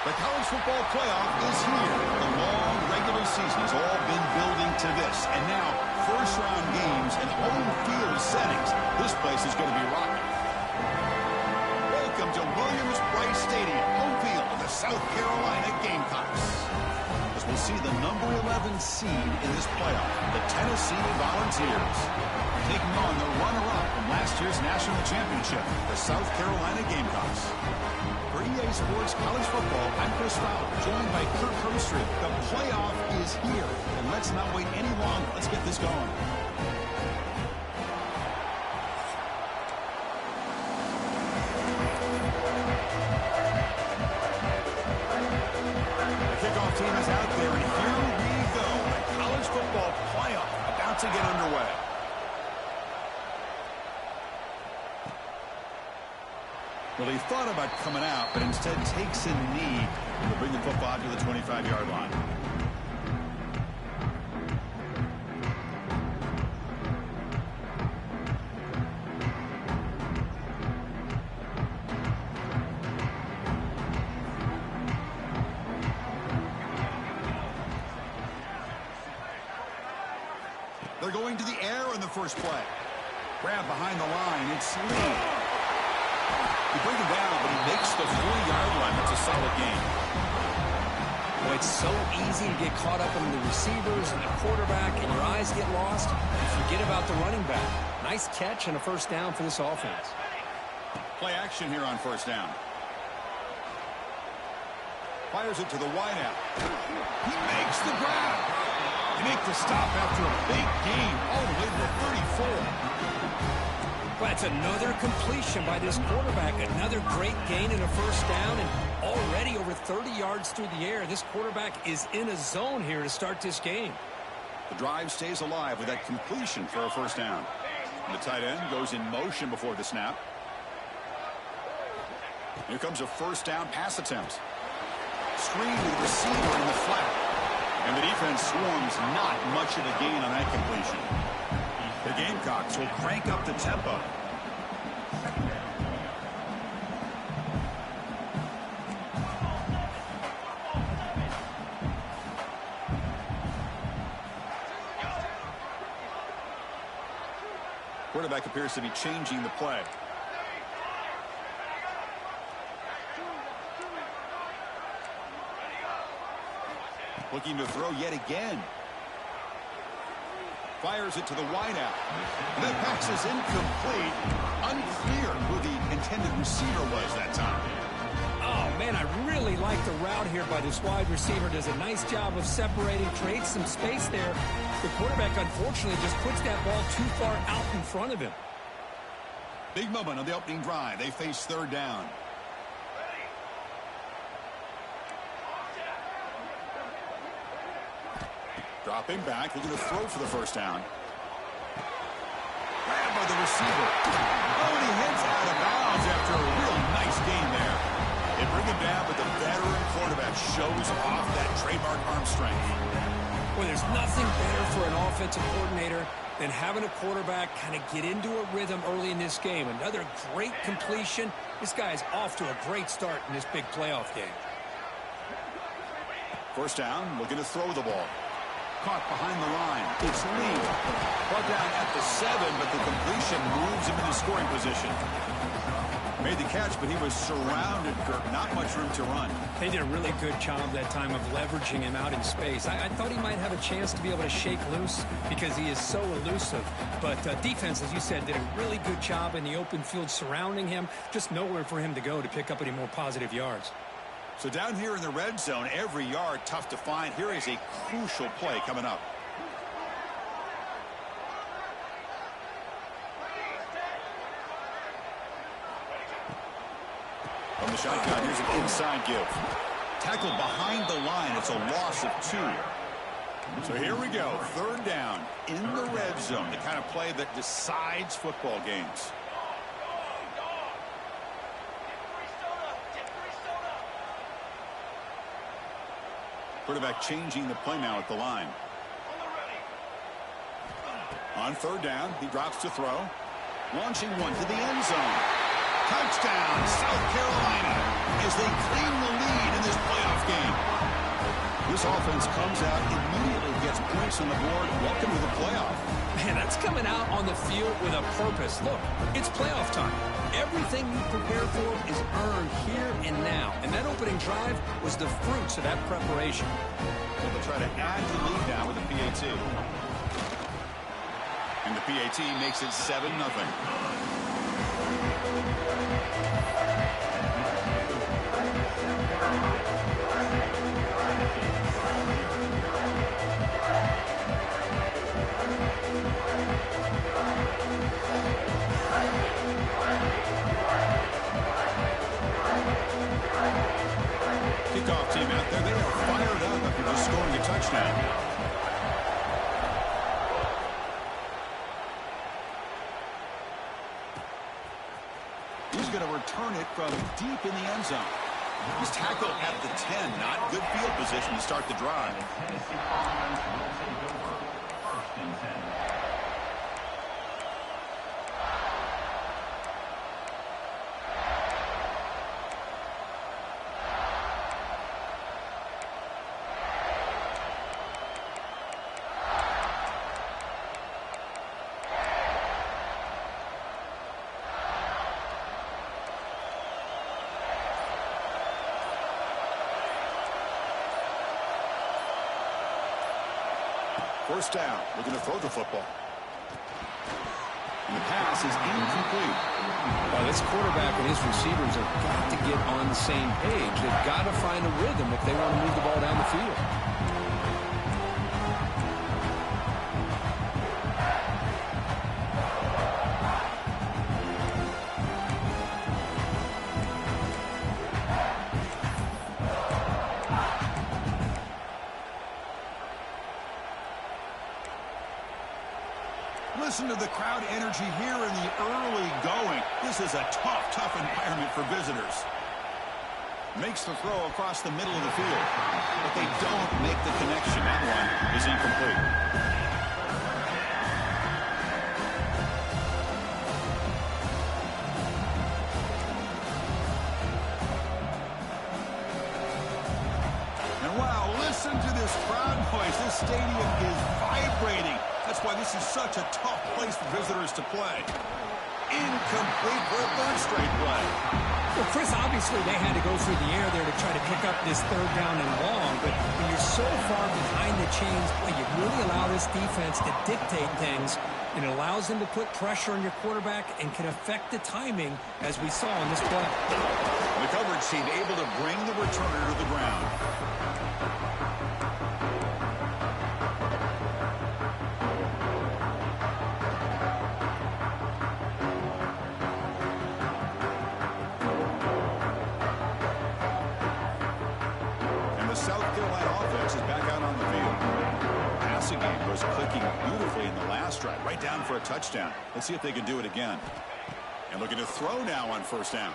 The college football playoff is here. The long regular season has all been building to this. And now, first-round games and home field settings. This place is going to be rocking. Welcome to Williams-Brice Stadium, home field of the South Carolina Gamecocks. As we'll see the number 11 seed in this playoff, the Tennessee Volunteers, taking on the runner-up from last year's national championship, the South Carolina Gamecocks. For EA Sports College Football, I'm Chris Fowler, joined by Kirk Herbstreit. The playoff is here, and let's not wait any longer. Let's get this going. The kickoff team is out there, and here we go. The college football playoff about to get underway. Well, he thought about coming out, but instead takes a knee to bring the football to the 25-yard line. They're going to the air on the first play. Grab behind the line. It's Lee. He brings him down, but he makes the 40-yard line. That's a solid gain. Well, it's so easy to get caught up in the receivers and the quarterback, and your eyes get lost. You forget about the running back. Nice catch and a first down for this offense. Play action here on first down. Fires it to the wideout. He makes the grab. They make the stop after a big gain all the way to the 34. Well, that's another completion by this quarterback. Another great gain and a first down, and already over 30 yards through the air. This quarterback is in a zone here to start this game. The drive stays alive with that completion for a first down. And the tight end goes in motion before the snap. Here comes a first down pass attempt. Screen with the receiver in the flat. And the defense swarms not much of a gain on that completion. The Gamecocks will crank up the tempo. Quarterback appears to be changing the play. Looking to throw yet again. Fires it to the wideout. The pass is incomplete. Unclear who the intended receiver was that time. Oh, man, I really like the route here by this wide receiver. Does a nice job of separating, creates some space there. The quarterback, unfortunately, just puts that ball too far out in front of him. Big moment on the opening drive. They face third down. Dropping back, looking to throw for the first down. Grabbed by the receiver. Oh, and he heads out of bounds after a real nice gain there. They bring him down, but the veteran quarterback shows off that trademark arm strength. Well, there's nothing better for an offensive coordinator than having a quarterback kind of get into a rhythm early in this game. Another great completion. This guy is off to a great start in this big playoff game. First down, looking to throw the ball. Caught behind the line. It's Lee. Brought down at the 7, but the completion moves him into scoring position. Made the catch, but he was surrounded, Kirk. Not much room to run. They did a really good job that time of leveraging him out in space. I thought he might have a chance to be able to shake loose because he is so elusive. But defense, as you said, did a really good job in the open field surrounding him. Just nowhere for him to go to pick up any more positive yards. So down here in the red zone, every yard tough to find. Here is a crucial play coming up. From the shotgun, here's an inside give. Tackled behind the line. It's a loss of 2. So here we go. Third down in the red zone. The kind of play that decides football games. Quarterback changing the play now at the line. On third down, he drops to throw. Launching one to the end zone. Touchdown, South Carolina. as they claim the lead in this playoff game. This offense comes out, immediately gets points on the board. Welcome to the playoff. Man, that's coming out on the field with a purpose. Look, it's playoff time. Everything you prepare for is earned here and now. And that opening drive was the fruits of that preparation. So they'll try to add to the lead now with the PAT. And the PAT makes it 7-0. Kickoff team out there. They are fired up after just scoring a touchdown. He's going to return it from deep in the end zone. He's tackled at the 10. Not good field position to start the drive. First down, looking to throw the football. And the pass is incomplete. Well, this quarterback and his receivers have got to get on the same page. They've got to find a rhythm if they want to move the ball down the field. Listen to the crowd energy here in the early going. This is a tough environment for visitors. Makes the throw across the middle of the field, but they don't make the connection. That one is incomplete. And wow, listen to this crowd noise. This stadium is vibrating. That's why this is such a tough place for visitors to play. Incomplete for a third straight play. Well, Chris, obviously they had to go through the air there to try to pick up this third down and long, but when you're so far behind the chains, well, you really allow this defense to dictate things. It allows them to put pressure on your quarterback and can affect the timing, as we saw in this play. The coverage team able to bring the returner to the ground. Right down for a touchdown. Let's see if they can do it again. And looking to throw now on first down.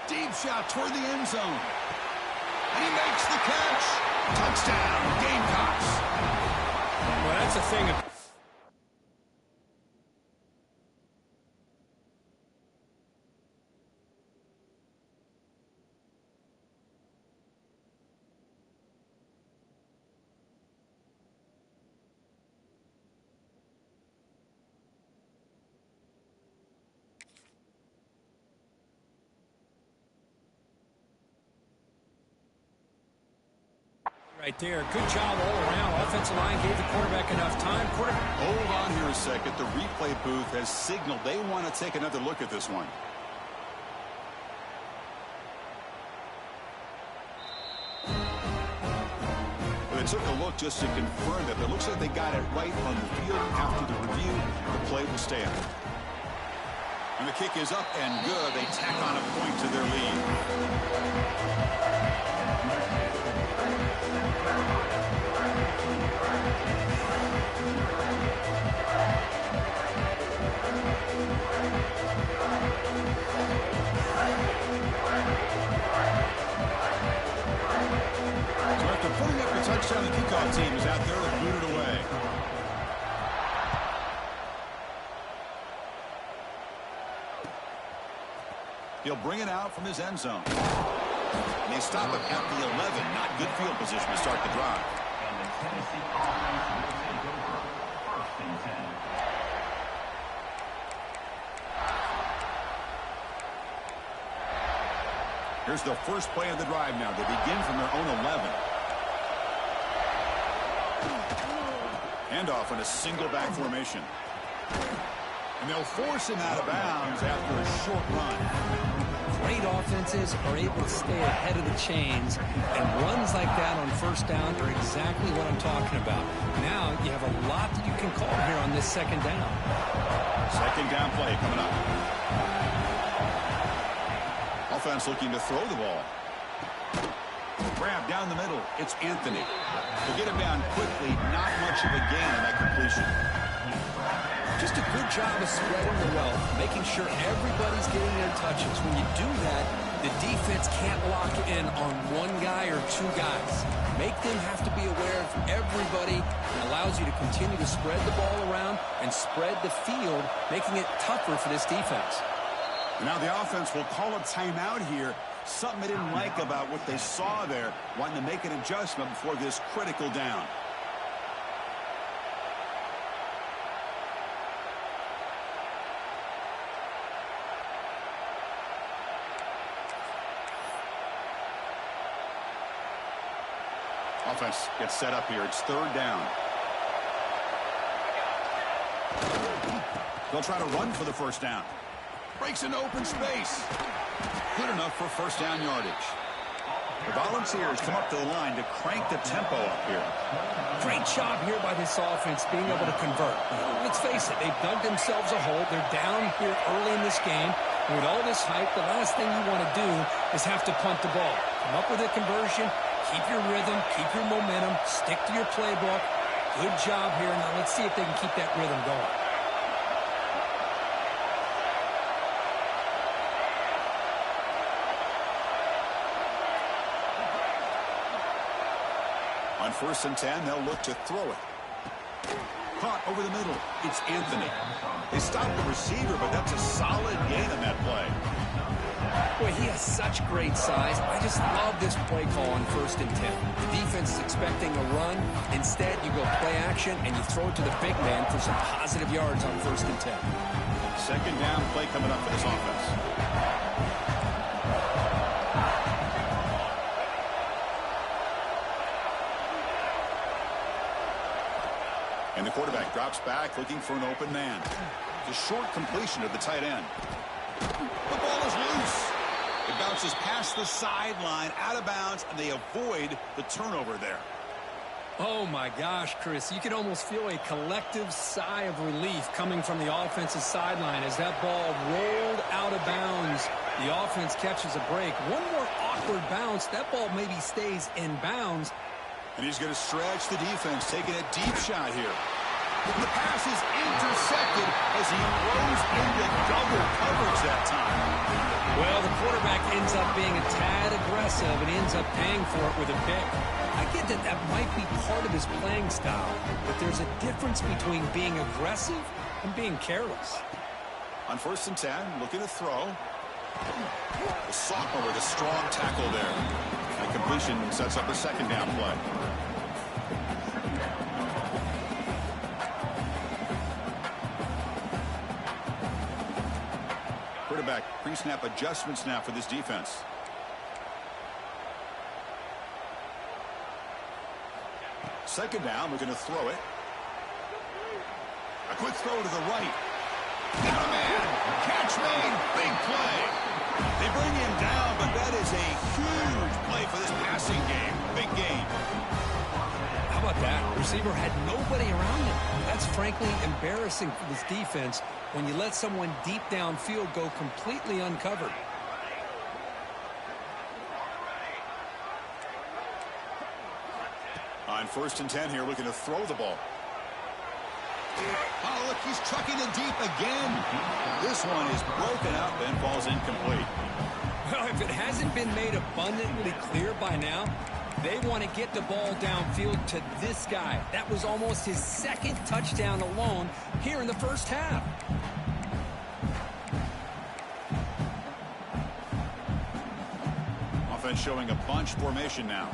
Deep shot toward the end zone. And he makes the catch. Touchdown, Gamecocks. Well, that's the thing. Right there. Good job all around. Offensive line gave the quarterback enough time. Hold on here a second. The replay booth has signaled they want to take another look at this one. Well, they took a look just to confirm that it looks like they got it right on the field. After the review, the play will stand. And the kick is up and good. They tack on a point to their lead. So after putting up a touchdown, the kickoff team is out there to boot it away. He'll bring it out from his end zone. And they stop it at the 11. Not good field position to start the drive. And the Tennessee offense will take over 1st and 10. Here's the first play of the drive now. They begin from their own 11. Handoff in a single back formation. And they'll force him out of bounds after a short run. Great offenses are able to stay ahead of the chains, and runs like that on first down are exactly what I'm talking about. Now you have a lot that you can call here on this second down. Second down play coming up. Offense looking to throw the ball. Grab down the middle. It's Anthony. They'll get him down quickly. Not much of a gain on that completion. Just a good job of spreading the wealth, making sure everybody's getting their touches. When you do that, the defense can't lock in on one guy or two guys. Make them have to be aware of everybody. It allows you to continue to spread the ball around and spread the field, making it tougher for this defense. Now the offense will call a timeout here. Something they didn't like about what they saw there, wanting to make an adjustment before this critical down. Offense gets set up here. It's third down. They'll try to run for the first down. Breaks into open space. Good enough for first down yardage. The Volunteers come up to the line to crank the tempo up here. Great job here by this offense being able to convert. Let's face it, they've dug themselves a hole. They're down here early in this game. And with all this hype, the last thing you want to do is have to punt the ball. Come up with a conversion, keep your rhythm, keep your momentum, stick to your playbook. Good job here. Now let's see if they can keep that rhythm going. On 1st and 10, they'll look to throw it. Caught over the middle. It's Anthony. They stopped the receiver, but that's a solid gain on that play. Boy, he has such great size. I just love this play call on 1st and 10. The defense is expecting a run. Instead, you go play action, and you throw it to the big man for some positive yards on 1st and 10. Second down play coming up for this offense. And the quarterback drops back looking for an open man. It's a short completion of the tight end. The ball is loose. It bounces past the sideline, out of bounds, and they avoid the turnover there. Oh, my gosh, Chris. You can almost feel a collective sigh of relief coming from the offensive sideline as that ball rolled out of bounds. The offense catches a break. One more awkward bounce. That ball maybe stays in bounds. And he's going to stretch the defense, taking a deep shot here. The pass is intercepted as he throws into double coverage that time. Well, the quarterback ends up being a tad aggressive and ends up paying for it with a pick. I get that that might be part of his playing style, but there's a difference between being aggressive and being careless. On 1st and 10, looking to throw. The sophomore with a strong tackle there. And completion sets up a second down play. Quarterback pre-snap adjustments now for this defense. Second down, we're going to throw it. A quick throw to the right. Got a man. Catch made. Big play. They bring him down, but that is a huge play for this passing game. Big game. How about that? Receiver had nobody around him. That's frankly embarrassing for this defense when you let someone deep downfield go completely uncovered. On 1st and 10 here, looking to throw the ball. Oh, look, he's trucking it deep again. This one is broken out and falls incomplete. Well, if it hasn't been made abundantly clear by now, they want to get the ball downfield to this guy. That was almost his second touchdown alone here in the first half. offense showing a bunch formation now.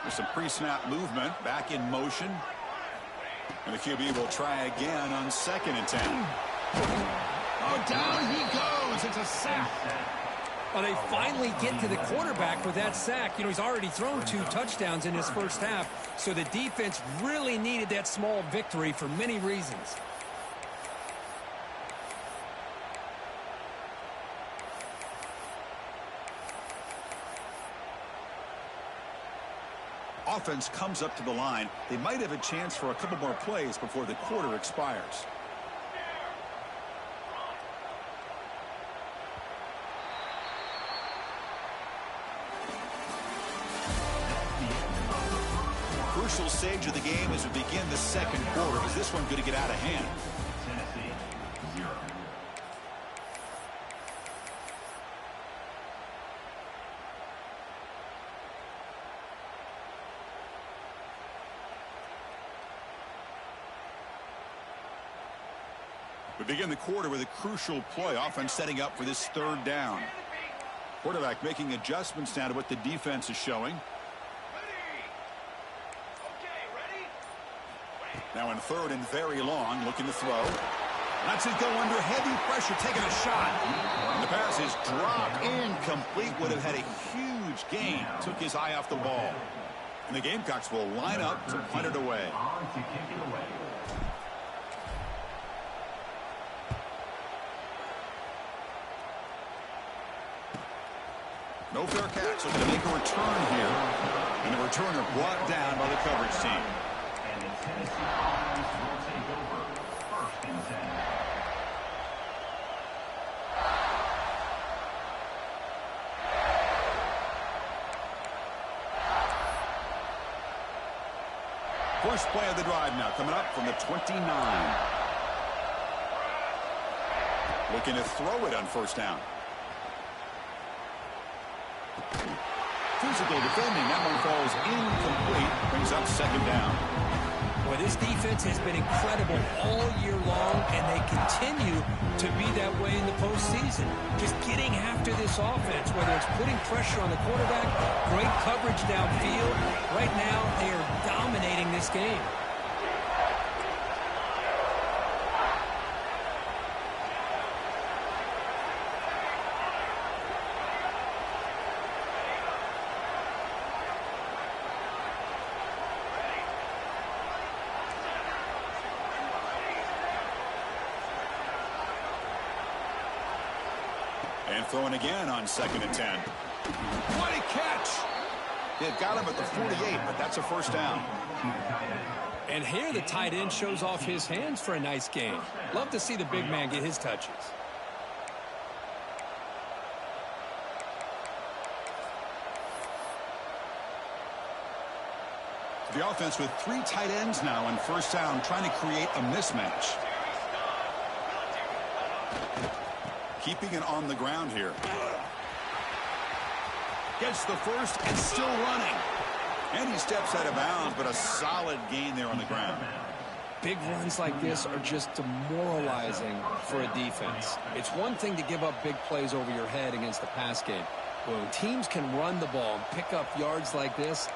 There's some pre-snap movement, back in motion. And the QB will try again on 2nd and 10. Oh, down he goes. It's a sack. Well, they finally get to the quarterback with that sack. You know, he's already thrown 2 touchdowns in his first half, so the defense really needed that small victory for many reasons. Offense comes up to the line. They might have a chance for a couple more plays before the quarter expires. Crucial stage of the game as we begin the second quarter. Is this one going to get out of hand? Tennessee, 0. We begin the quarter with a crucial play. Offense setting up for this 3rd down. Quarterback making adjustments now to what the defense is showing. Now in 3rd and very long, looking to throw. Lets it go under heavy pressure, taking a shot. And the pass is dropped, incomplete. Would have had a huge gain. Took his eye off the ball. And the Gamecocks will line up to punt it away. On to kick it away. No fair catch, looking to make a return here. And the returner brought down by the coverage team. And the Tennessee offense will take over 1st and 10. First play of the drive now, coming up from the 29. Looking to throw it on 1st down. Physical defending. That one falls incomplete. Brings up 2nd down. Boy, this defense has been incredible all year long, and they continue to be that way in the postseason. Just getting after this offense, whether it's putting pressure on the quarterback, great coverage downfield. Right now, they are dominating this game. And throwing again on 2nd and 10. What a catch! They've got him at the 48, but that's a 1st down. And here the tight end shows off his hands for a nice game. Love to see the big man get his touches. The offense with 3 tight ends now on 1st down, trying to create a mismatch. Keeping it on the ground here. Gets the first and still running. And he steps out of bounds, but a solid gain there on the ground. Big runs like this are just demoralizing for a defense. It's one thing to give up big plays over your head against the pass game. When teams can run the ball and pick up yards like this, it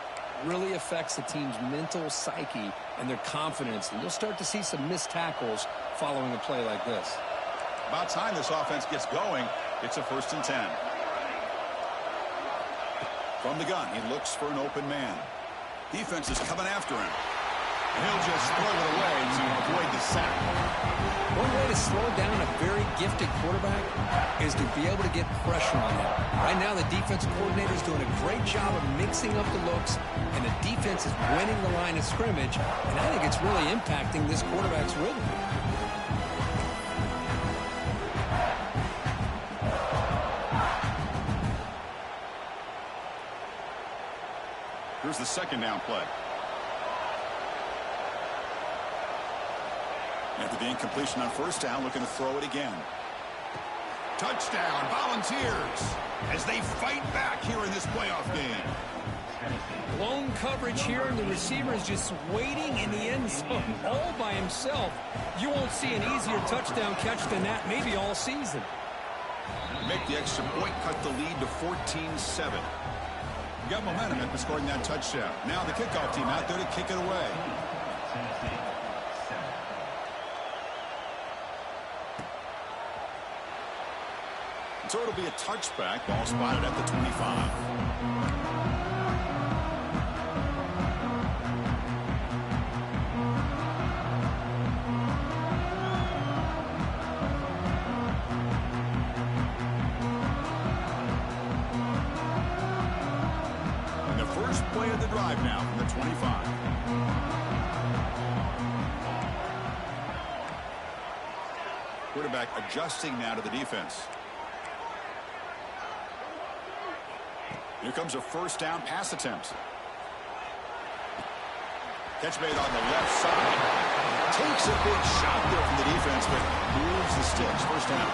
really affects the team's mental psyche and their confidence. And you'll start to see some missed tackles following a play like this. About time this offense gets going. It's a 1st and 10. From the gun, he looks for an open man. Defense is coming after him. And he'll just throw it away to avoid the sack. One way to slow down a very gifted quarterback is to be able to get pressure on him. Right now, the defensive coordinator is doing a great job of mixing up the looks, and the defense is winning the line of scrimmage, and I think it's really impacting this quarterback's rhythm. Here's the 2nd down play. After the incompletion on 1st down, looking to throw it again. Touchdown, Volunteers, as they fight back here in this playoff game. Lone coverage here, and the receiver is just waiting in the end zone all by himself. You won't see an easier touchdown catch than that maybe all season. Make the extra point, cut the lead to 14-7. Got momentum after scoring that touchdown. Now the kickoff team out there to kick it away. Tennessee, 7. So it'll be a touchback. Ball spotted at the 25. Play of the drive now from the 25. Quarterback adjusting now to the defense. Here comes a first down pass attempt. Catch made on the left side. Takes a big shot there from the defense, but moves the sticks. First down.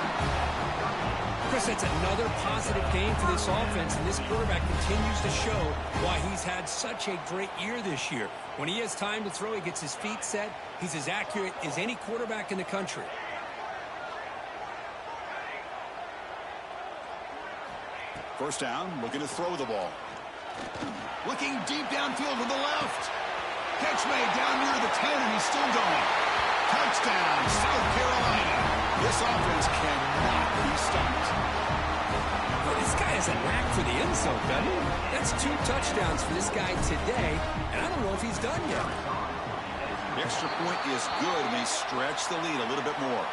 Chris, that's another positive game for this offense, and this quarterback continues to show why he's had such a great year this year. When he has time to throw, he gets his feet set. He's as accurate as any quarterback in the country. First down, looking to throw the ball. Looking deep downfield to the left. Catch made down near the 10, and he's still going. Touchdown, South Carolina. This offense cannot be stopped. Well, this guy has a knack for the end zone, doesn't he? That's 2 touchdowns for this guy today, and I don't know if he's done yet. The extra point is good, and they stretch the lead a little bit more.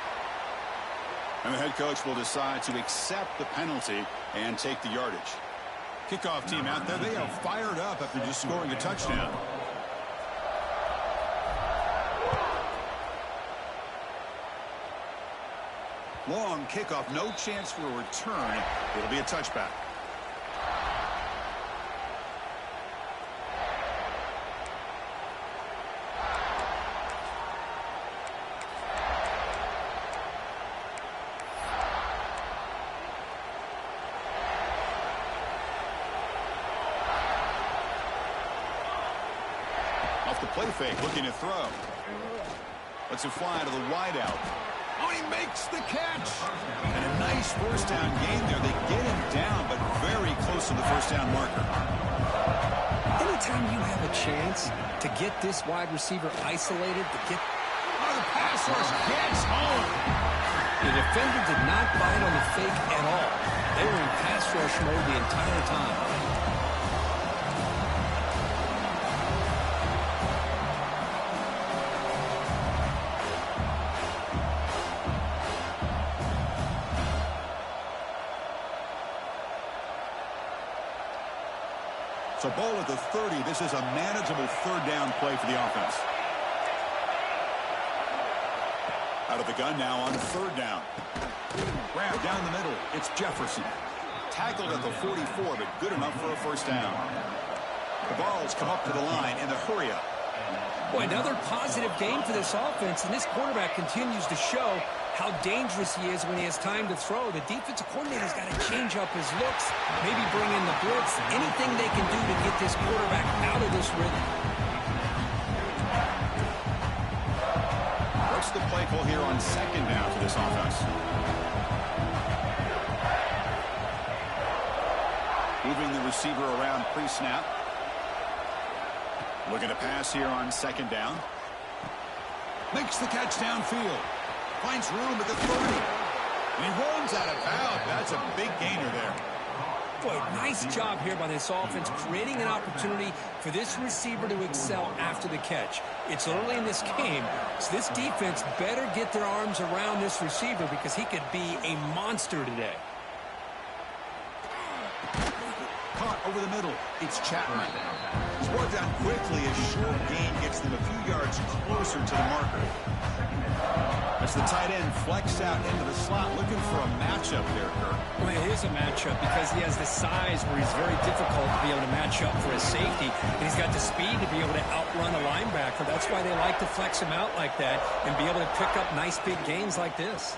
And the head coach will decide to accept the penalty and take the yardage. Kickoff team out there, they are fired up after just scoring a touchdown. Long kickoff, no chance for a return. It'll be a touchback. Off the play fake, looking to throw. Lets it fly to the wideout. Oh, he makes the catch. And a nice first down gain there. They get him down, but very close to the first down marker. Anytime you have a chance to get this wide receiver isolated, to get... Oh, the pass rush gets home. The defender did not bite on the fake at all. They were in pass rush mode the entire time. So ball at the 30. This is a manageable third down play for the offense. Out of the gun now on third down. Grab down the middle. It's Jefferson. Tackled at the 44, but good enough for a first down. The ball's come up to the line in the hurry-up. Boy, another positive game for this offense, and this quarterback continues to show how dangerous he is when he has time to throw. The defensive coordinator's got to change up his looks, maybe bring in the blitz, anything they can do to get this quarterback out of this rhythm. What's the play call here on second down for this offense? Moving the receiver around pre-snap. Looking to pass here on second down. Makes the catch downfield. Finds room at the 30. And he runs out of bounds. That's a big gainer there. Boy, nice job here by this offense, creating an opportunity for this receiver to excel after the catch. It's early in this game, so this defense better get their arms around this receiver because he could be a monster today. Caught over the middle. It's Chapman. He's brought down quickly. A short gain gets them a few yards closer to the marker. As the tight end flexed out into the slot, looking for a matchup there, Kirk. Well, it is a matchup because he has the size where he's very difficult to be able to match up for his safety, and he's got the speed to be able to outrun a linebacker. That's why they like to flex him out like that and be able to pick up nice big gains like this.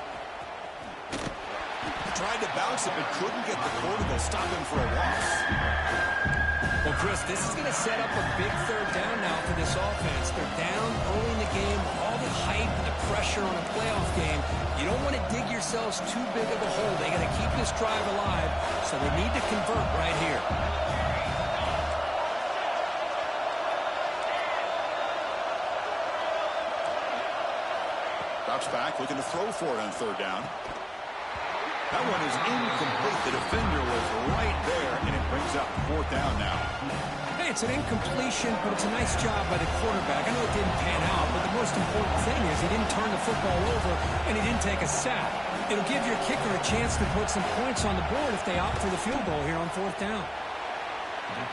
Tried to bounce it, but couldn't get the quarter to stop him for a loss. Well, Chris, this is going to set up a big third down now for this offense. They're down early in the game, all the hype and the pressure on a playoff game. You don't want to dig yourself themselves too big of a hole. They got to keep this drive alive, so they need to convert right here. Drops back, looking to throw for it on third down. That one is incomplete. The defender was right there, and it brings up fourth down now. Hey, it's an incompletion, but it's a nice job by the quarterback. I know it didn't pan out, but the most important thing is he didn't turn the football over, and he didn't take a sack. It'll give your kicker a chance to put some points on the board if they opt for the field goal here on fourth down.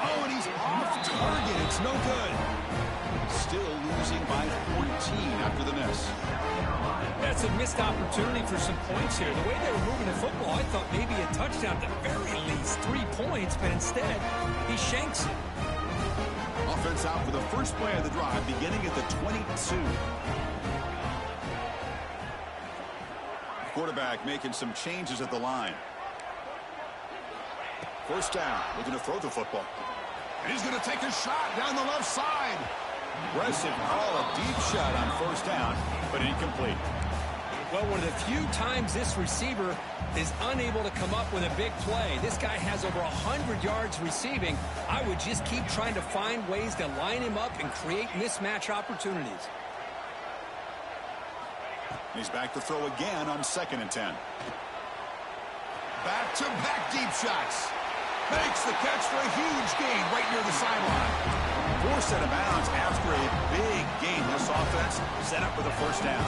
Oh, and he's off target. It's no good. Still losing by 14 after the miss. That's a missed opportunity for some points here. The way they were moving the football, I thought maybe a touchdown, at the very least 3 points, but instead, he shanks it. Offense out for the first play of the drive, beginning at the 22. Quarterback making some changes at the line. First down, looking to throw the football. And he's going to take a shot down the left side. Aggressive call, a deep shot on first down, but incomplete. Well, one of the few times this receiver is unable to come up with a big play. This guy has over 100 yards receiving. I would just keep trying to find ways to line him up and create mismatch opportunities. He's back to throw again on 2nd and 10. Back-to-back deep shots. Makes the catch for a huge gain right near the sideline. Forced out of bounds after a big gain. This offense set up with a first down.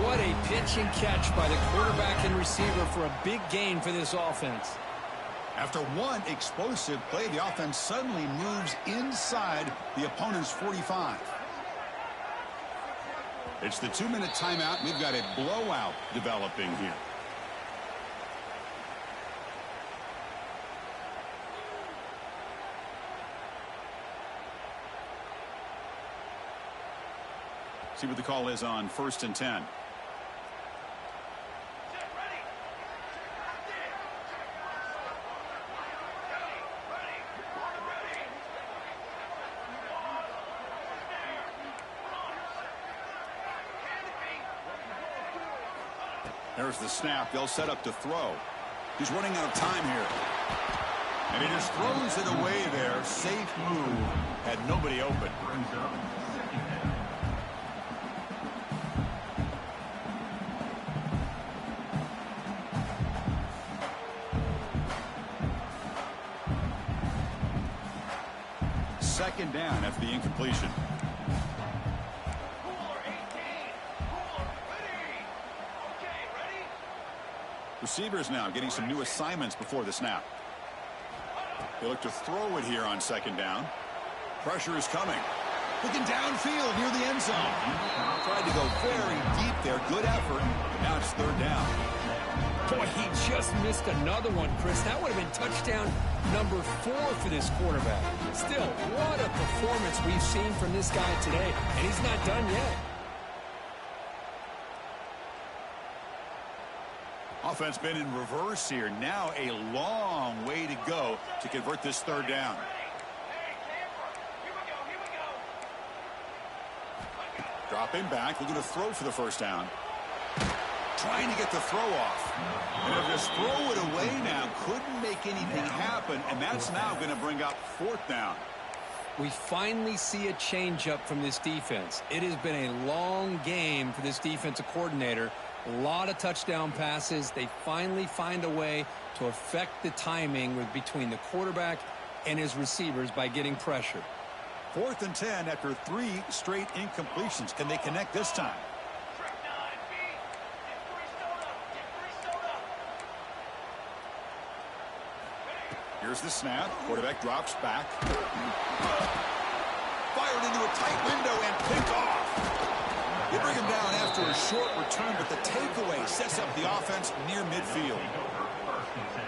What a pitch and catch by the quarterback and receiver for a big gain for this offense. After one explosive play, the offense suddenly moves inside the opponent's 45. It's the 2-minute timeout. We've got a blowout developing here. See what the call is on 1st and 10. There's the snap. They'll set up to throw. He's running out of time here. And he just throws it away there. Safe move. Had nobody open. Second down after the incompletion. Receivers now getting some new assignments before the snap. They look to throw it here on 2nd down. Pressure is coming. Looking downfield near the end zone. Tried to go very deep there. Good effort. Now it's 3rd down. Boy, he just missed another one, Chris. That would have been touchdown number 4 for this quarterback. Still, what a performance we've seen from this guy today, and he's not done yet. Offense been in reverse here. Now a long way to go to convert this 3rd down. Dropping back, looking to throw for the first down. Trying to get the throw off. And if just throw it away now, couldn't make anything happen, and that's now going to bring up 4th down. We finally see a changeup from this defense. It has been a long game for this defensive coordinator. A lot of touchdown passes. They finally find a way to affect the timing between the quarterback and his receivers by getting pressure. 4th and 10 after 3 straight incompletions. Can they connect this time? Here's the snap. Quarterback drops back. Fired into a tight window and picked off. They bring him down after a short return, but the takeaway sets up the offense near midfield.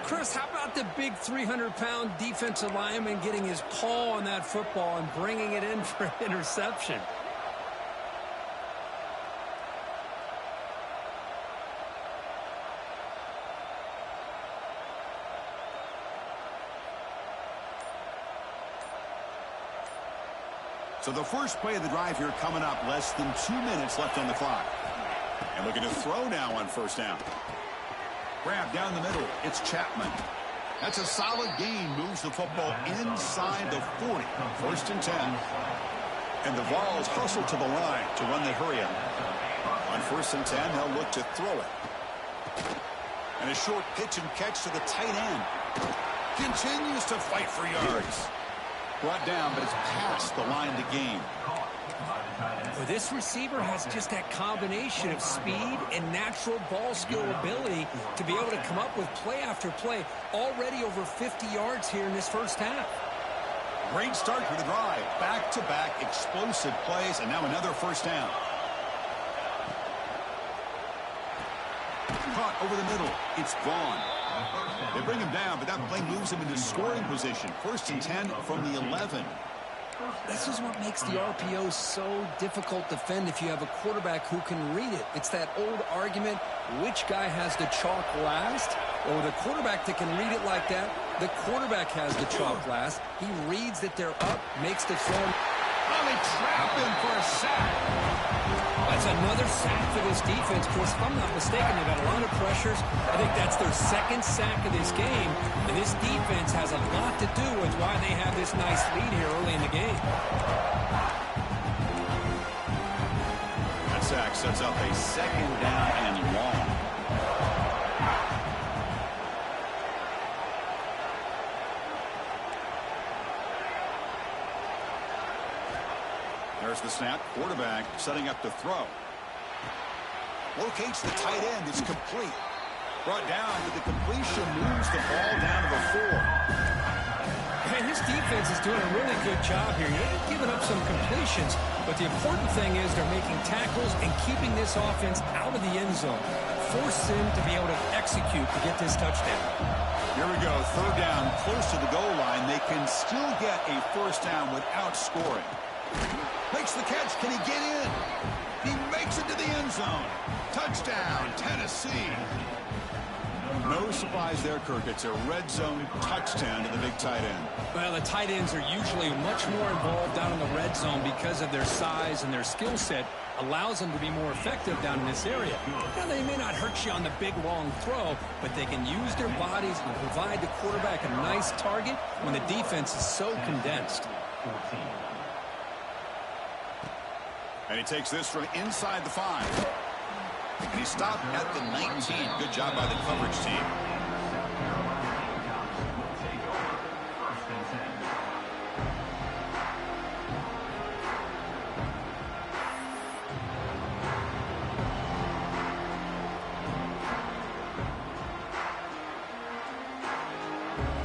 Chris, how about the big 300-pound defensive lineman getting his paw on that football and bringing it in for an interception? So the first play of the drive here coming up, less than 2 minutes left on the clock. And looking to throw now on first down. Grab down the middle. It's Chapman. That's a solid gain. Moves the football inside the 40. First and 10. And the Vols hustle to the line to run the hurry up. On first and 10, they'll look to throw it. And a short pitch and catch to the tight end. Continues to fight for yards. Brought down, but it's past the line to gain. Well, this receiver has just that combination of speed and natural ball skill ability to be able to come up with play after play. Already over 50 yards here in this first half. Great start for the drive. Back-to-back explosive plays, and now another first down. Caught over the middle. It's Vaughn. They bring him down, but that play moves him into scoring position. First and 10 from the 11. This is what makes the RPO so difficult to defend if you have a quarterback who can read it. It's that old argument, which guy has the chalk last? Or the quarterback that can read it like that, the quarterback has the chalk last. He reads that they're up, makes the throw. Oh, they trap him for a sack. That's another sack for this defense. Chris, if I'm not mistaken, they've got a lot of pressures. I think that's their second sack of this game. And this defense has a lot to do with why they have this nice lead here early in the game. That sack sets up a second down and long. There's the snap. Quarterback setting up to throw. Locates the tight end. It's complete. Brought down with the completion. Moves the ball down to the 4. Man, this defense is doing a really good job here. They're giving up some completions, but the important thing is they're making tackles and keeping this offense out of the end zone. Force them to be able to execute to get this touchdown. Here we go. Third down, close to the goal line. They can still get a first down without scoring. Makes the catch. Can he get in? He makes it to the end zone. Touchdown, Tennessee. No surprise there, Kirk. It's a red zone touchdown to the big tight end. Well, the tight ends are usually much more involved down in the red zone because of their size and their skill set allows them to be more effective down in this area. Now, they may not hurt you on the big, long throw, but they can use their bodies and provide the quarterback a nice target when the defense is so condensed. And he takes this from inside the 5. And he stopped at the 19. Good job by the coverage team.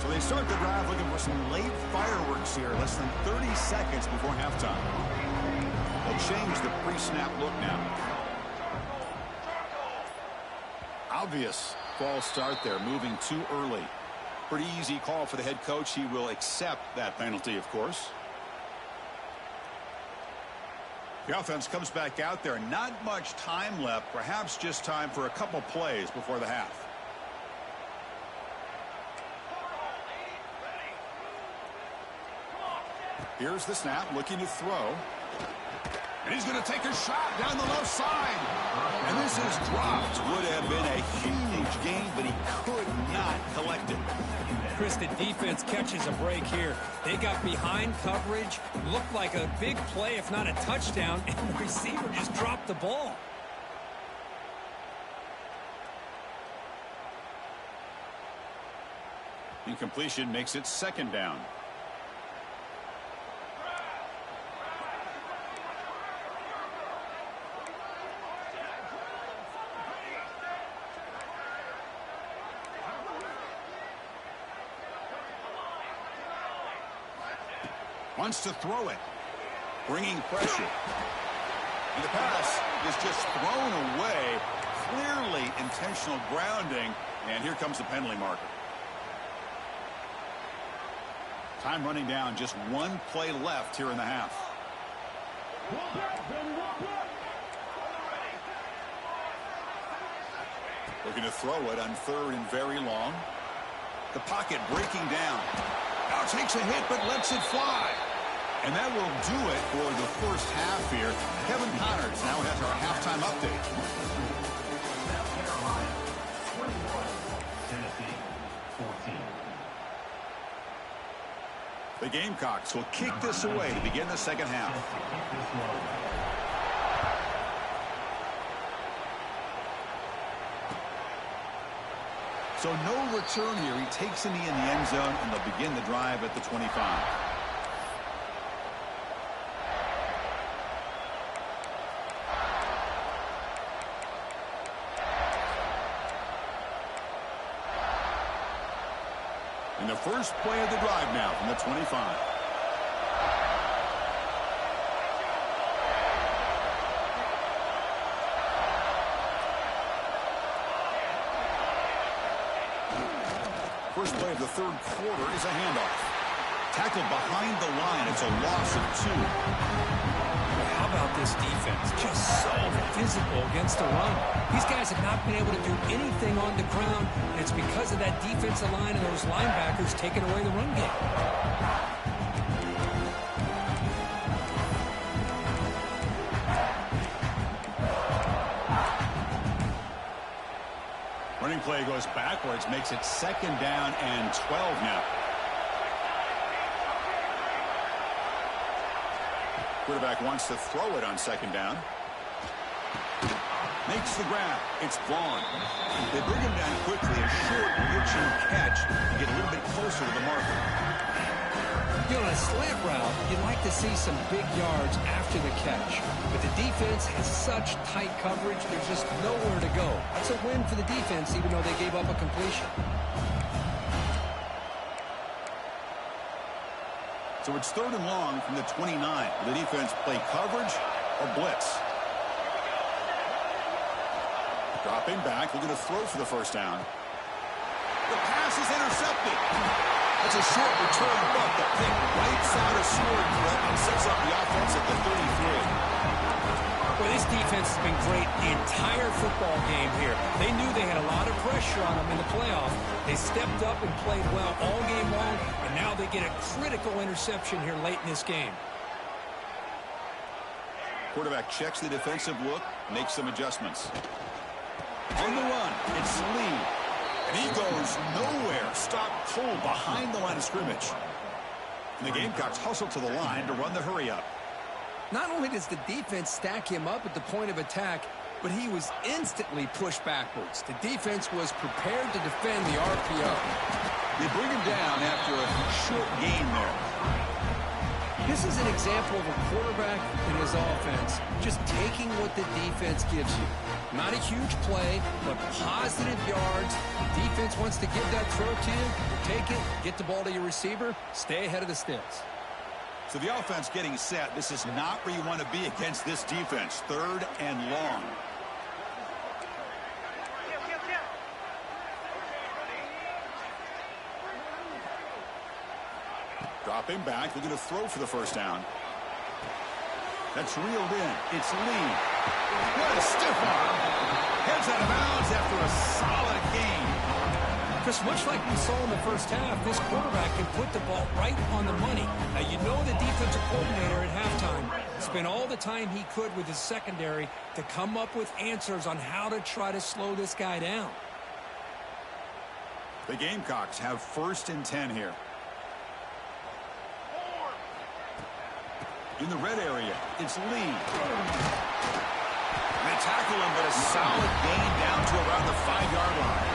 So they start the drive looking for some late fireworks here. Less than 30 seconds before halftime. They'll change the pre-snap look now. Obvious false start there, moving too early. Pretty easy call for the head coach. He will accept that penalty, of course. The offense comes back out there. Not much time left. Perhaps just time for a couple plays before the half. Here's the snap, looking to throw. And he's going to take a shot down the left side. And this is dropped. Would have been a huge gain, but he could not collect it. Chris, the defense catches a break here. They got behind coverage, looked like a big play, if not a touchdown, and the receiver just dropped the ball. Incompletion makes it second down. Wants to throw it. Bringing pressure. And the pass is just thrown away. Clearly intentional grounding. And here comes the penalty marker. Time running down. Just one play left here in the half. Looking to throw it on third and very long. The pocket breaking down. Now takes a hit but lets it fly. And that will do it for the first half here. Kevin Connors now has our halftime update. South Carolina 21, Tennessee 14. The Gamecocks will kick this away to begin the second half. So no return here. He takes in the end zone, and they'll begin the drive at the 25. And the first play of the drive now from the 25. First play of the third quarter is a handoff. Tackled behind the line. It's a loss of 2. Well, how about this defense? Just so physical against the run. These guys have not been able to do anything on the ground, and it's because of that defensive line and those linebackers taking away the run game. Running play goes backwards, makes it 2nd down and 12 now. Quarterback wants to throw it on 2nd down. Makes the grab. It's Vaughn. They bring him down quickly. A short pitch and catch to get a little bit closer to the marker. You know, on a slant route, you'd like to see some big yards after the catch. But the defense has such tight coverage, there's just nowhere to go. That's a win for the defense, even though they gave up a completion. So it's 3rd and long from the 29. Will the defense play coverage or blitz? Dropping back, looking to throw for the first down. The pass is intercepted. That's a short return, but the pick right side of scoring threat and sets up the offense at the 33. Well, this defense has been great the entire football game here. They knew they had a lot of pressure on them in the playoff. They stepped up and played well all game long, and now they get a critical interception here late in this game. Quarterback checks the defensive look, makes some adjustments. On the run, it's Lee. And he goes nowhere. Stopped cold behind the line of scrimmage. And the Gamecocks hustle to the line to run the hurry up. Not only does the defense stack him up at the point of attack, but he was instantly pushed backwards. The defense was prepared to defend the RPO. They bring him down after a short gain there. This is an example of a quarterback and his offense just taking what the defense gives you. Not a huge play, but positive yards. The defense wants to give that throw to you. Take it, get the ball to your receiver, stay ahead of the sticks. So the offense getting set. This is not where you want to be against this defense. 3rd and long. Dropping back, looking to throw for the first down. That's reeled in. It's Lee. What a stiff arm. Heads out of bounds after a solid gain. Just much like we saw in the first half, this quarterback can put the ball right on the money. Now, you know the defensive coordinator at halftime spent all the time he could with his secondary to come up with answers on how to try to slow this guy down. The Gamecocks have 1st and 10 here. In the red area, it's Lee. They tackle him, but a solid gain down to around the 5-yard line.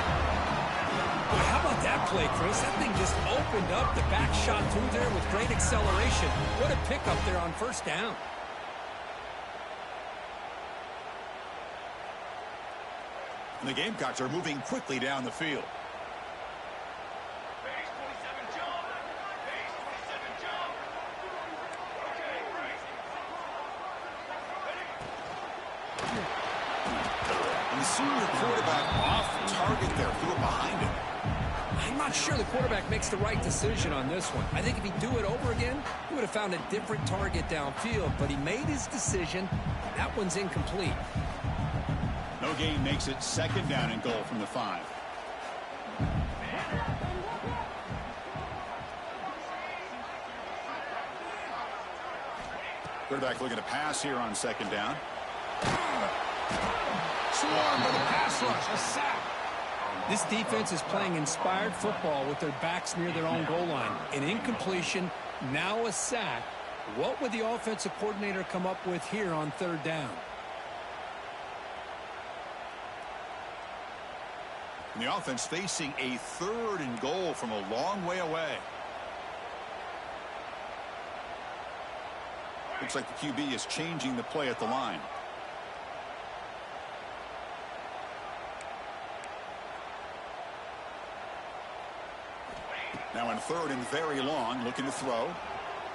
Boy, how about that play, Chris? That thing just opened up. The back shot through there with great acceleration. What a pickup there on first down. And the Gamecocks are moving quickly down the field. And the senior quarterback off target there, threw it behind him. I'm not sure the quarterback makes the right decision on this one. I think if he'd do it over again, he would have found a different target downfield, but he made his decision. That one's incomplete. No gain makes it 2nd down and goal from the 5. Quarterback looking to pass here on second down. Swarmed with a pass rush, a sack. This defense is playing inspired football with their backs near their own goal line. An incompletion, now a sack. What would the offensive coordinator come up with here on third down? And the offense facing a 3rd and goal from a long way away. Looks like the QB is changing the play at the line. Now in 3rd and very long, looking to throw.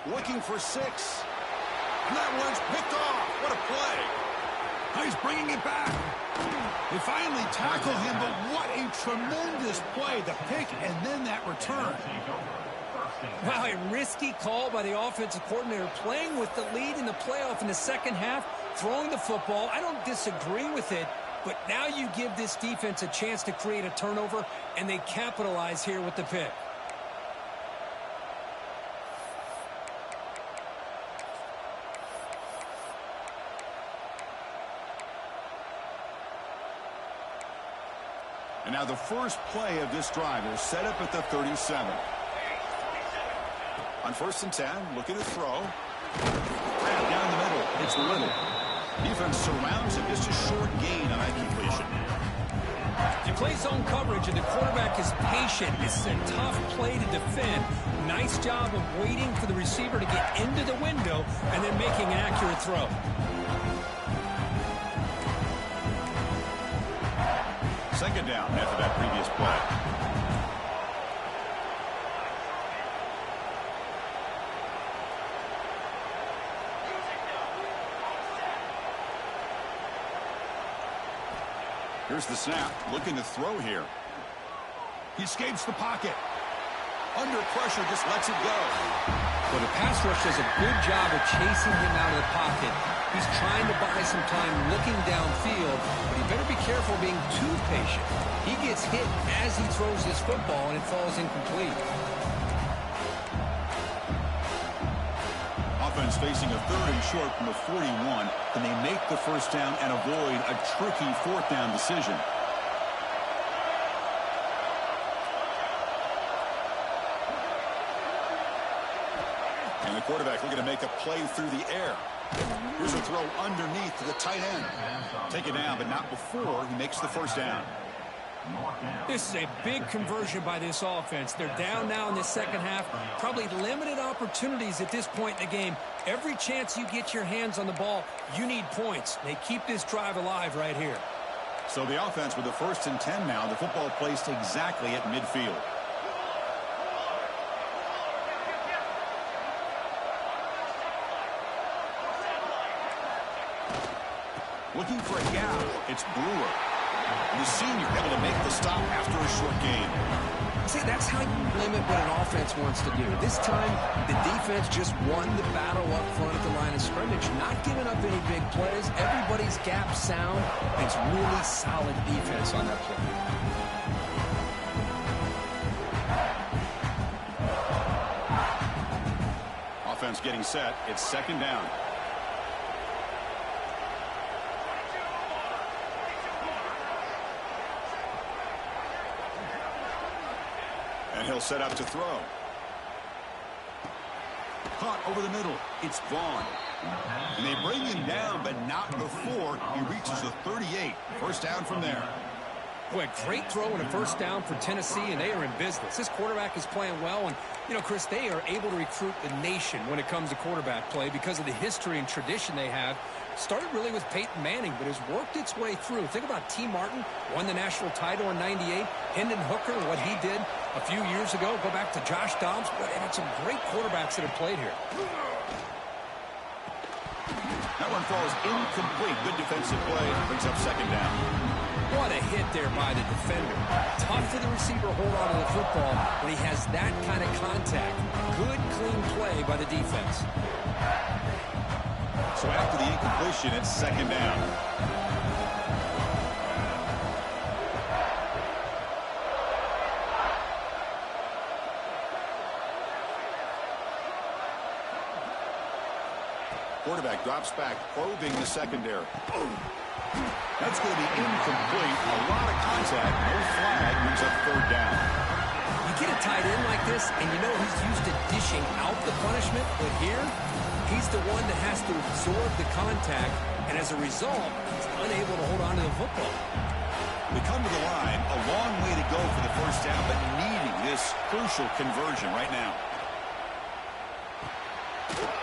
Looking for 6. And that one's picked off. What a play. Now he's bringing it back. They finally tackle him, but what a tremendous play. The pick and then that return. Wow, a risky call by the offensive coordinator, playing with the lead in the playoff in the second half, throwing the football. I don't disagree with it, but now you give this defense a chance to create a turnover, and they capitalize here with the pick. And now the first play of this drive is set up at the 37. On 1st and 10, looking to throw. Right down the middle. It's Little. Defense surrounds him. Just a short gain on that completion. You play zone coverage, and the quarterback is patient. This is a tough play to defend. Nice job of waiting for the receiver to get into the window and then making an accurate throw. Second down after that previous play. Here's the snap. Looking to throw here. He escapes the pocket. Under pressure, just lets it go. Well, the pass rush does a good job of chasing him out of the pocket. He's trying to buy some time looking downfield, but he better be careful being too patient. He gets hit as he throws this football, and it falls incomplete. Offense facing a 3rd and short from the 41. Can they make the first down and avoid a tricky 4th down decision? And the quarterback looking to make a play through the air. Here's a throw underneath to the tight end. Take it down, but not before he makes the first down. This is a big conversion by this offense. They're down now in the second half. Probably limited opportunities at this point in the game. Every chance you get your hands on the ball, you need points. They keep this drive alive right here. So the offense with the 1st and 10 now. The football placed exactly at midfield. Looking for a gap. It's Brewer. And the senior able to make the stop after a short gain. See, that's how you limit what an offense wants to do. This time, the defense just won the battle up front at the line of scrimmage, not giving up any big plays. Everybody's gap sound. It's really solid defense on that play. Offense getting set. It's second down. And he'll set up to throw. Caught over the middle. It's Vaughn. And they bring him down, but not before he reaches the 38. First down from there. Boy, great throw and a first down for Tennessee, and they are in business. This quarterback is playing well, and, you know, Chris, they are able to recruit the nation when it comes to quarterback play because of the history and tradition they have. Started really with Peyton Manning, but has worked its way through. Think about T. Martin, won the national title in '98. Hendon Hooker, what he did a few years ago. Go back to Josh Dobbs. But they've had some great quarterbacks that have played here. That one falls incomplete. Good defensive play. Brings up second down. What a hit there by the defender. Tough for the receiver to hold on to the football when he has that kind of contact. Good, clean play by the defense. So after the incompletion, it's second down. Quarterback drops back, probing the secondary. Boom. That's going to be incomplete. A lot of contact. No flag. Moves up third down. You get a tight end like this, and you know he's used to dishing out the punishment, but here, he's the one that has to absorb the contact, and as a result, he's unable to hold on to the football. We come to the line, a long way to go for the first down, but needing this crucial conversion right now.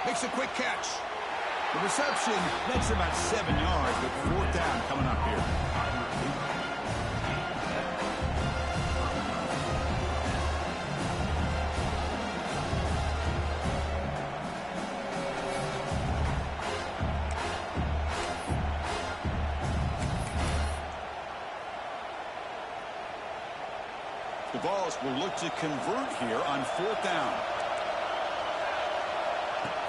Makes a quick catch. The reception, that's about 7 yards, but fourth down coming up here. The Vols will look to convert here on fourth down.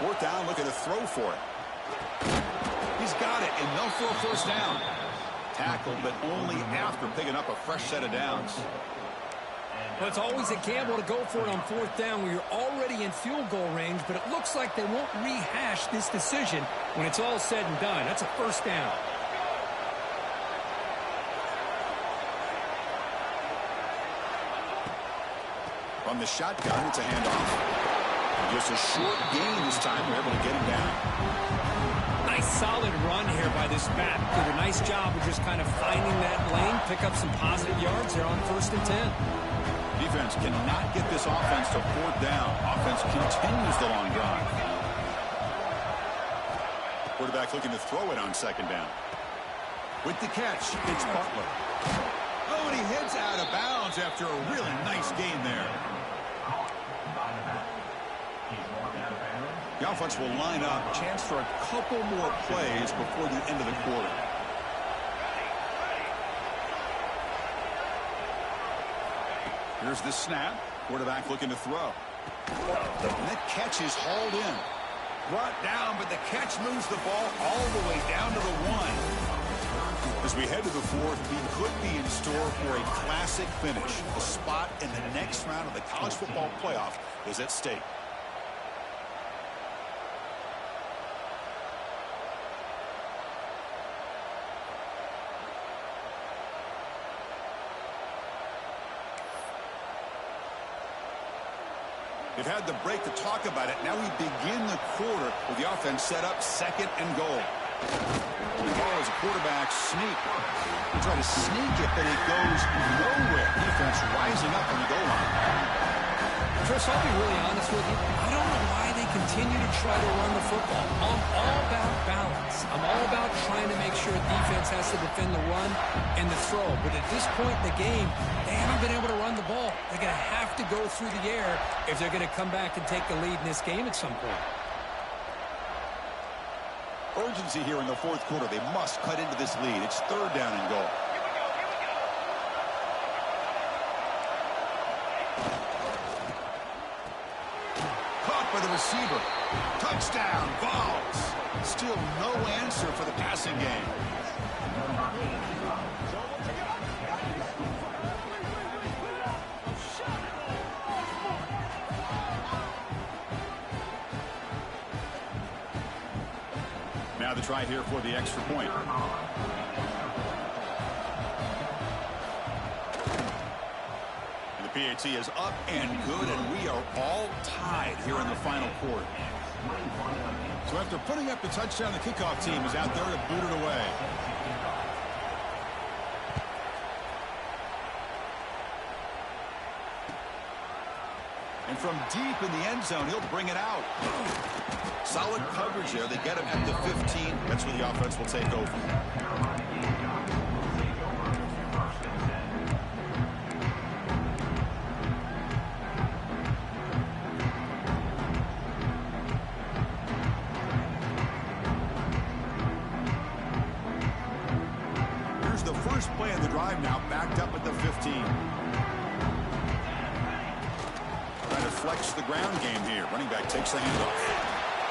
Fourth down, looking to throw for it. He's got it, and they'll throw first down. Tackled, but only after picking up a fresh set of downs. Well, it's always a gamble to go for it on fourth down when you're already in field goal range, but it looks like they won't rehash this decision when it's all said and done. That's a first down. From the shotgun, it's a handoff. Just a short gain this time. We're able to get him down. Nice solid run here by this back. Did a nice job of just kind of finding that lane, pick up some positive yards there on 1st and 10. Defense cannot get this offense to fourth down. Offense continues the long drive. Quarterback looking to throw it on second down. With the catch, it's Butler. Oh, and he heads out of bounds after a really nice gain there. The offense will line up. Chance for a couple more plays before the end of the quarter. Here's the snap. Quarterback looking to throw. And that catch is hauled in. Brought down, but the catch moves the ball all the way down to the 1. As we head to the fourth, we could be in store for a classic finish. A spot in the next round of the college football playoff is at stake. They've had the break to talk about it. Now we begin the quarter with the offense set up second and goal. The ball is a quarterback sneak. They try to sneak it, but it goes nowhere. Defense rising up on the goal line. Chris, I'll be really honest with you. I don't know why they continue to try to run the football. I'm all about balance. I'm all about trying to make sure defense has to defend the run and the throw. But at this point in the game, they haven't been able to run the ball. They're going to have to go through the air if they're going to come back and take the lead in this game at some point. Urgency here in the fourth quarter. They must cut into this lead. It's third down and goal. Caught by the receiver. Touchdown, Vols. Still no answer for the passing game. Now the try here for the extra point. And the PAT is up and good, and we are all tied here in the final quarter. So after putting up the touchdown, the kickoff team is out there to boot it away. And from deep in the end zone, he'll bring it out. Solid coverage there. They get him at the 15. That's where the offense will take over. Here's the first play of the drive now, backed up at the 15. Trying to flex the ground game here. Running back takes the handoff.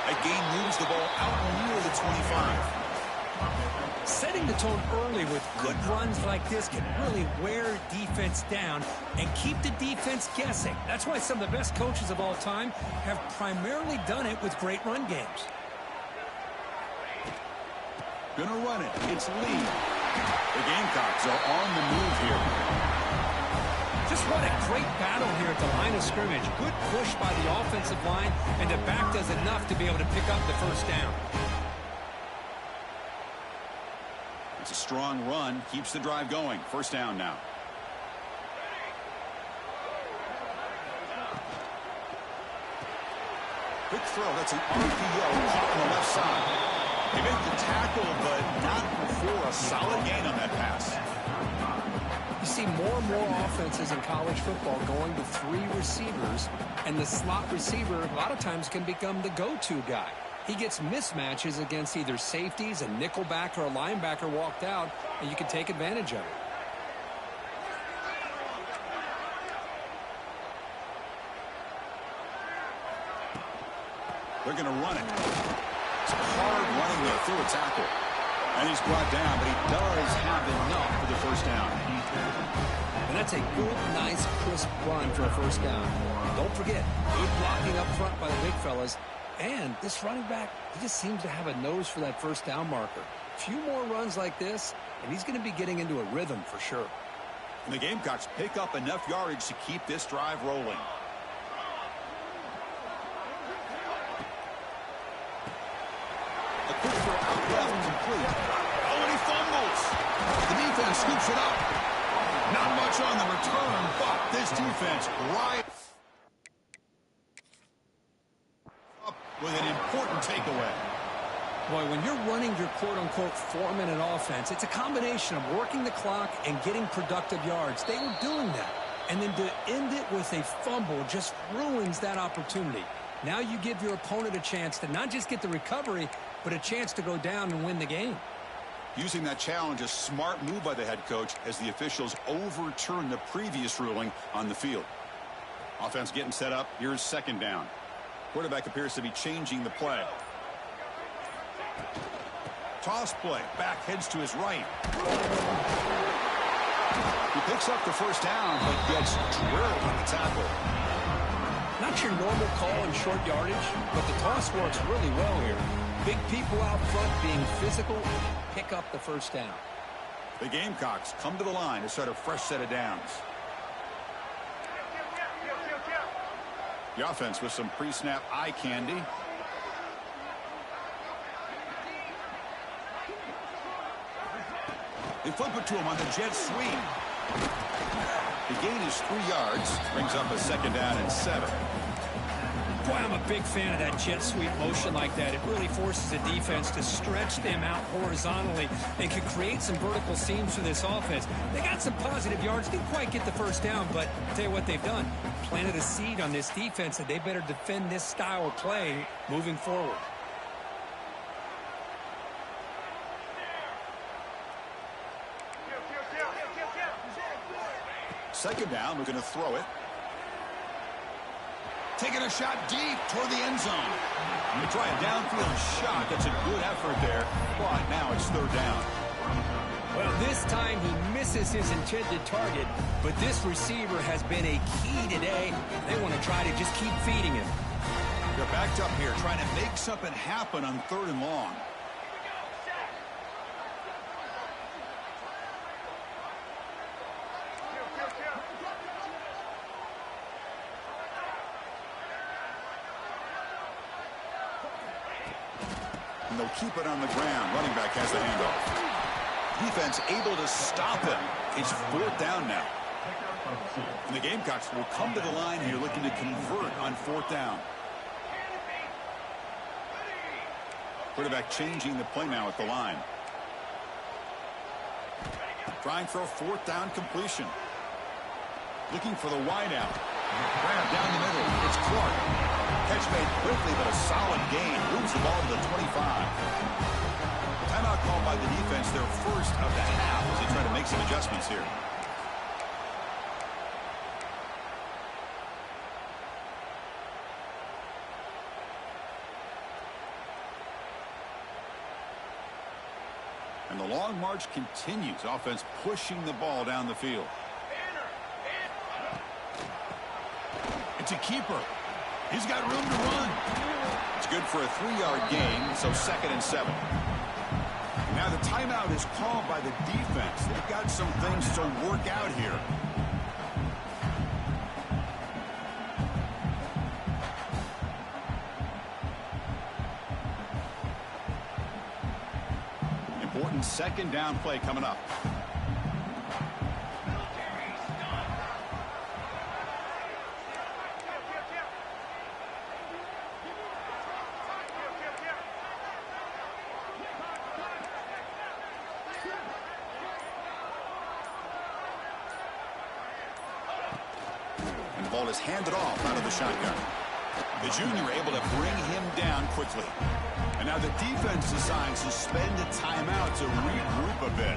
That gain moves the ball out near the 25. Setting the tone early with good runs like this can really wear defense down and keep the defense guessing. That's why some of the best coaches of all time have primarily done it with great run games. Gonna run it. It's Lee. The Gamecocks are on the move here. Just what a great battle here at the line of scrimmage. Good push by the offensive line, and the back does enough to be able to pick up the first down. It's a strong run. Keeps the drive going. First down now. Quick throw. That's an RPO caught on the left side. They make the tackle, but not before a solid gain on that pass. You see more and more offenses in college football going to 3 receivers, and the slot receiver a lot of times can become the go-to guy. He gets mismatches against either safeties, a nickelback, or a linebacker walked out, and you can take advantage of it. They're going to run it. It's hard running there through a tackle. And he's brought down, but he does have enough for the first down. And that's a good, nice, crisp run for a first down. Don't forget, good blocking up front by the big fellas. And this running back, he just seems to have a nose for that first down marker. A few more runs like this, and he's going to be getting into a rhythm for sure. And the Gamecocks pick up enough yardage to keep this drive rolling. A quick throw out left, complete. Oh, and he fumbles. The defense scoops it up. Not much on the return, but this defense right up with an important takeaway. Boy, when you're running your quote-unquote 4-minute offense, it's a combination of working the clock and getting productive yards. They were doing that. And then to end it with a fumble just ruins that opportunity. Now you give your opponent a chance to not just get the recovery, but a chance to go down and win the game. Using that challenge, a smart move by the head coach as the officials overturn the previous ruling on the field. Offense getting set up. Here's second down. Quarterback appears to be changing the play. Toss play. Back heads to his right. He picks up the first down, but gets drilled on the tackle. Not your normal call in short yardage, but the toss works really well here. Big people out front being physical, pick up the first down. The Gamecocks come to the line to start a fresh set of downs. The offense with some pre-snap eye candy. They flip it to him on the jet sweep. The gain is 3 yards, brings up a second down and 7. Boy, I'm a big fan of that jet sweep motion like that. It really forces the defense to stretch them out horizontally and can create some vertical seams for this offense. They got some positive yards, didn't quite get the first down, but I'll tell you what they've done. Planted a seed on this defense that they better defend this style of play moving forward. Second down, we're going to throw it. Taking a shot deep toward the end zone. You try a downfield shot. That's a good effort there, but now it's third down. Well, this time he misses his intended target, but this receiver has been a key today. They want to try to just keep feeding him. They're backed up here, trying to make something happen on third and long. And they'll keep it on the ground. Running back has the handoff. Defense able to stop him. It's fourth down now. And the Gamecocks will come to the line here looking to convert on fourth down. Quarterback changing the play now at the line. Trying for a fourth down completion. Looking for the wideout. Grab down the middle. It's Clark. Catch made quickly, but a solid gain. Moves the ball to the 25. Timeout called by the defense, their first of the half, as they try to make some adjustments here. And the long march continues. Offense pushing the ball down the field. It's a keeper. He's got room to run. It's good for a 3-yard gain, so second and 7. Now Now the timeout is called by the defense. They've got some things to work out here. Important second down play coming up. And the ball is handed off out of the shotgun. The junior able to bring him down quickly. And now the defense decides to spend a timeout to regroup a bit.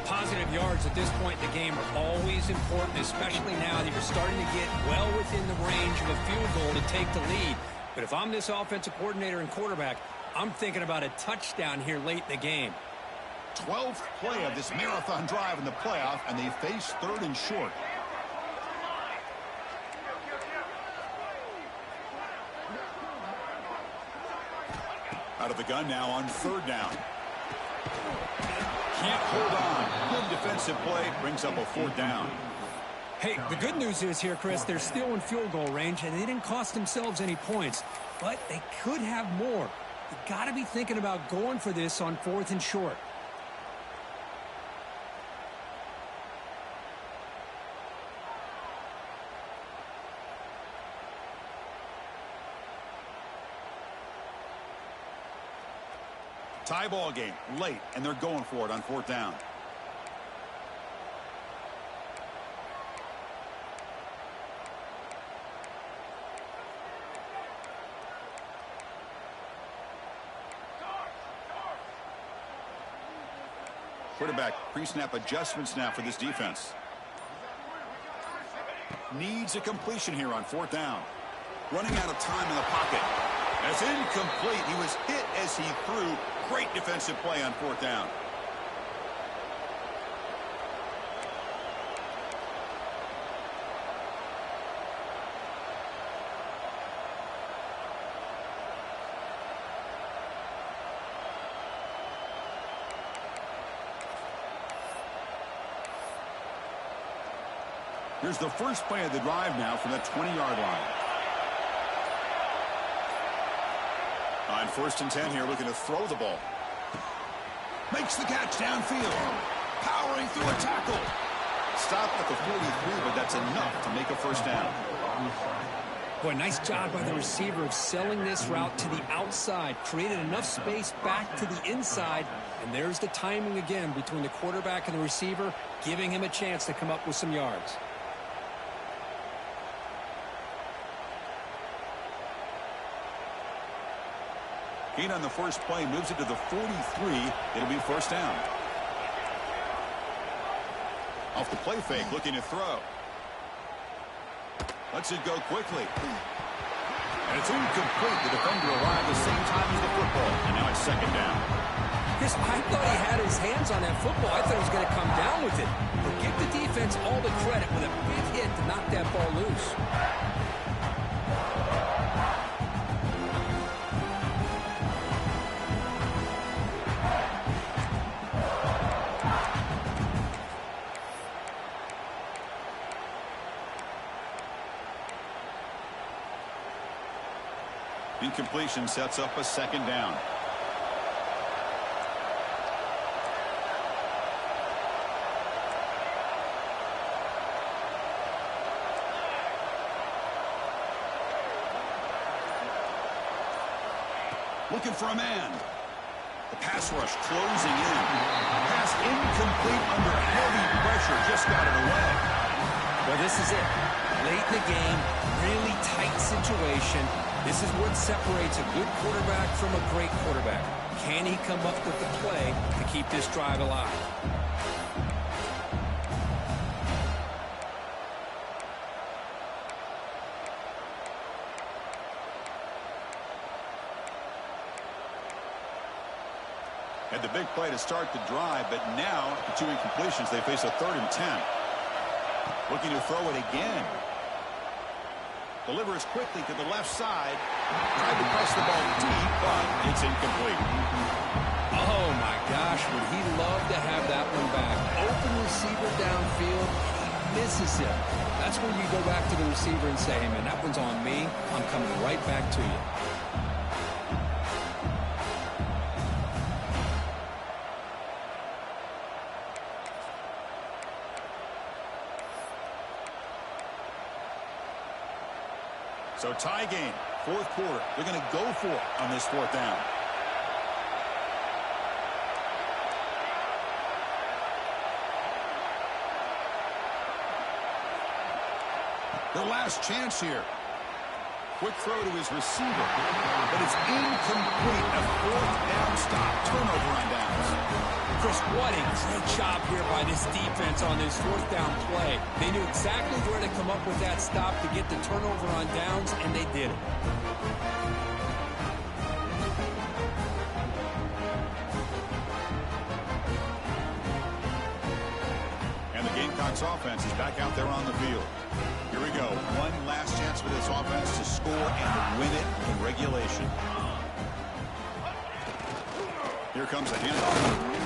Positive yards at this point in the game are always important, especially now that you're starting to get well within the range of a field goal to take the lead. But if I'm this offensive coordinator and quarterback, I'm thinking about a touchdown here late in the game. 12th play of this marathon drive in the playoff, and they face 3rd and short. Out of the gun now on 3rd down. Can't hold on. Good defensive play. Brings up a 4th down. Hey, the good news is here, Chris, they're still in field goal range, and they didn't cost themselves any points. But they could have more. You got to be thinking about going for this on 4th and short. Tie ball game late, and they're going for it on 4th down. Quarterback pre-snap adjustments now for this defense. Needs a completion here on 4th down. Running out of time in the pocket. That's incomplete. He was hit as he threw. Great defensive play on 4th down. Here's the first play of the drive now from that 20-yard line. On 1st and 10 here, looking to throw the ball. Makes the catch downfield. Powering through a tackle. Stop at the 43, but that's enough to make a 1st down. Boy, nice job by the receiver of selling this route to the outside. Created enough space back to the inside. And there's the timing again between the quarterback and the receiver, giving him a chance to come up with some yards. Gain on the first play, moves it to the 43. It'll be 1st down. Off the play fake, looking to throw. Lets it go quickly. And it's incomplete. The defender arrived the same time as the football. And now it's 2nd down. Chris, I thought he had his hands on that football. I thought he was going to come down with it. But give the defense all the credit with a big hit to knock that ball loose. Incompletion sets up a 2nd down. Looking for a man. The pass rush closing in. Pass incomplete under heavy pressure. Just got it away. Well, this is it. Late in the game, really tight situation. This is what separates a good quarterback from a great quarterback. Can he come up with the play to keep this drive alive? Had the big play to start the drive, but now the 2 incompletions, they face a 3rd and 10. Looking to throw it again. Delivers quickly to the left side. Tried to press the ball deep, but it's incomplete. Oh, my gosh, would he love to have that one back. Open receiver downfield, he misses him. That's where you go back to the receiver and say, hey, man, that one's on me. I'm coming right back to you. So tie game, fourth quarter. They're going to go for it on this fourth down. Their last chance here. Quick throw to his receiver, but it's incomplete. A fourth down stop. Turnover on downs. Chris, what a great job here by this defense on this fourth down play. They knew exactly where to come up with that stop to get the turnover on downs, and they did it. And the Gamecocks offense is back out there on the field. Here we go. One last chance for this offense to score and win it in regulation. Here comes a handoff.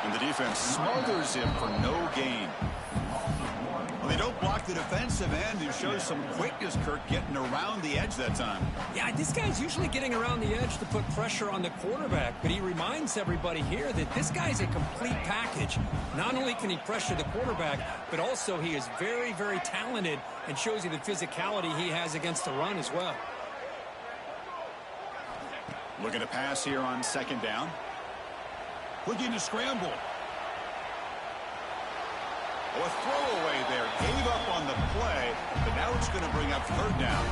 And the defense smothers him for no gain. Well, they don't block the defensive end, who shows some quickness, Kirk, getting around the edge that time. Yeah, this guy's usually getting around the edge to put pressure on the quarterback, but he reminds everybody here that this guy's a complete package. Not only can he pressure the quarterback, but also he is very, very talented and shows you the physicality he has against the run as well. Looking to pass here on second down. Looking to scramble. Oh, a throwaway there. Gave up on the play, but now it's going to bring up third down.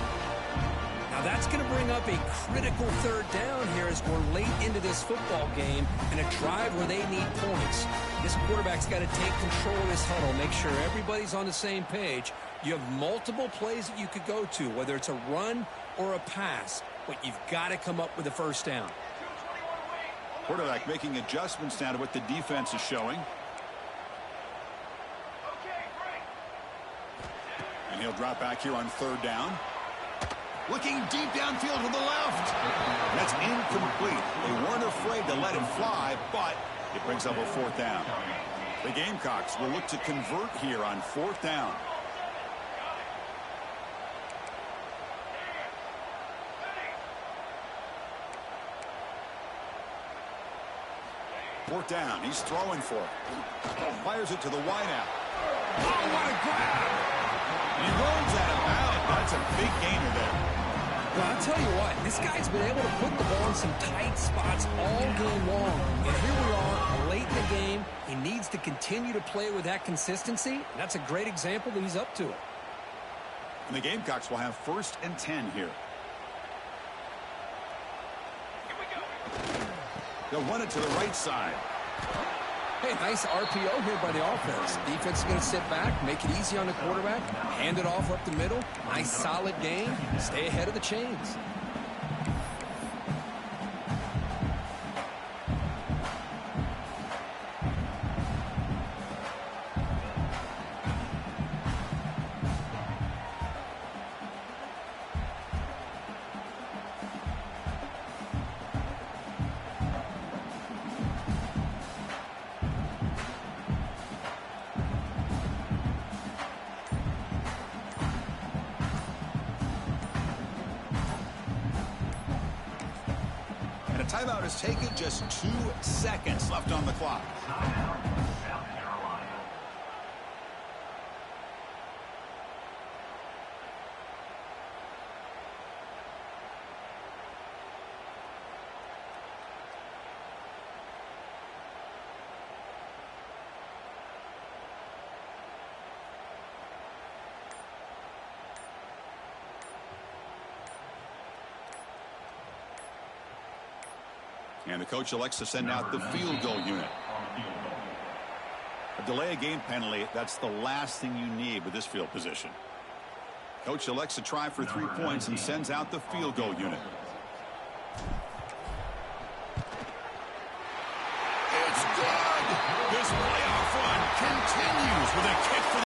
Now that's going to bring up a critical third down here as we're late into this football game and a drive where they need points. This quarterback's got to take control of this huddle, make sure everybody's on the same page. You have multiple plays that you could go to, whether it's a run or a pass, but you've got to come up with a first down. Quarterback making adjustments now to what the defense is showing. And he'll drop back here on third down. Looking deep downfield to the left. That's incomplete. They weren't afraid to let him fly, but it brings up a fourth down. The Gamecocks will look to convert here on fourth down. Fourth down. He's throwing for it. Fires it to the wideout. Oh, what a grab! And he rolls out of bounds. That's a big gainer there. Well, I'll tell you what, this guy's been able to put the ball in some tight spots all game long. And here we are, late in the game. He needs to continue to play with that consistency. And that's a great example that he's up to it. And the Gamecocks will have 1st and 10 here. They'll run it to the right side. Hey, nice RPO here by the offense. Defense is going to sit back, make it easy on the quarterback, hand it off up the middle. Nice solid game. Stay ahead of the chains. Timeout is taken. Just 2 seconds left on the clock. South Carolina. And the coach elects to send out the field goal unit. A delay of game penalty, that's the last thing you need with this field position. Coach elects to try for 3 points and sends out the field goal unit. It's good! This playoff run continues with a kick for